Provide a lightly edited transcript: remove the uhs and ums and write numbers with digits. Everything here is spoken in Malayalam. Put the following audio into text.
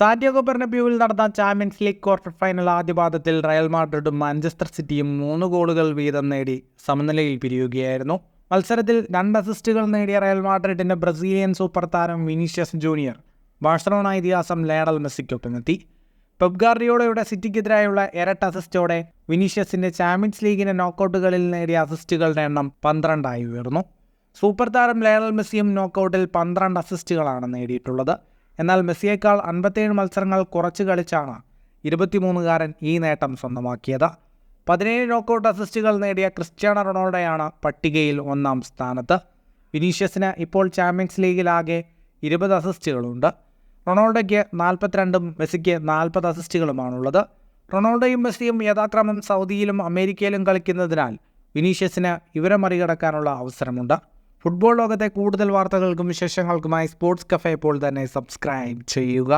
സാന്റിയാഗോ ബെർണബ്യൂവിൽ നടന്ന ചാമ്പ്യൻസ് ലീഗ് ക്വാർട്ടർ ഫൈനൽ ആദ്യപാദത്തിൽ റയൽ മാഡ്രിഡും മാഞ്ചസ്റ്റർ സിറ്റിയും 3 ഗോളുകൾ വീതം നേടി സമനിലയിൽ പിരിയുകയായിരുന്നു. മത്സരത്തിൽ 2 അസിസ്റ്റുകൾ നേടിയ റയൽ മാഡ്രിഡിന്റെ ബ്രസീലിയൻ സൂപ്പർ താരം വിനീഷ്യസ് ജൂനിയർ ബാഴ്സലോണ ഇതിഹാസം ലയണൽ മെസ്സിക്കൊപ്പമെത്തി. പെപ് ഗാർഡിയോളയുടെ സിറ്റിക്കെതിരായുള്ള ഇരട്ട അസിസ്റ്റോടെ വിനീഷ്യസിന്റെ ചാമ്പ്യൻസ് ലീഗിന്റെ നോക്കൌട്ടുകളിൽ നേടിയ അസിസ്റ്റുകളുടെ എണ്ണം 12 ഉയർന്നു. സൂപ്പർ താരം ലയണൽ മെസ്സിയും നോക്കൌട്ടിൽ 12 അസിസ്റ്റുകളാണ് നേടിയിട്ടുള്ളത്. എന്നാൽ മെസ്സിയേക്കാൾ 57 മത്സരങ്ങൾ കുറച്ച് കളിച്ചാണ് 23-കാരൻ ഈ നേട്ടം സ്വന്തമാക്കിയത്. 17 നോക്കൌട്ട് അസിസ്റ്റുകൾ നേടിയ ക്രിസ്ത്യാനോ റൊണാൾഡോയാണ് പട്ടികയിൽ 1-ാം സ്ഥാനത്ത്. വിനീഷ്യസിന് ഇപ്പോൾ ചാമ്പ്യൻസ് ലീഗിലാകെ 20 അസിസ്റ്റുകളുണ്ട്. റൊണാൾഡോയ്ക്ക് 42-ഉം മെസ്സിക്ക് 40 അസിസ്റ്റുകളുമാണുള്ളത്. റൊണാൾഡോയും മെസ്സിയും യഥാക്രമം സൗദിയിലും അമേരിക്കയിലും കളിക്കുന്നതിനാൽ വിനീഷ്യസിന് ഇവരെ മറികടക്കാനുള്ള അവസരമുണ്ട്. ഫുട്ബോൾ ലോകത്തെ കൂടുതൽ വാർത്തകൾക്കും വിശേഷങ്ങൾക്കുമായി സ്പോർട്സ് കഫേ ഇപ്പോൾ തന്നെ സബ്സ്ക്രൈബ് ചെയ്യുക.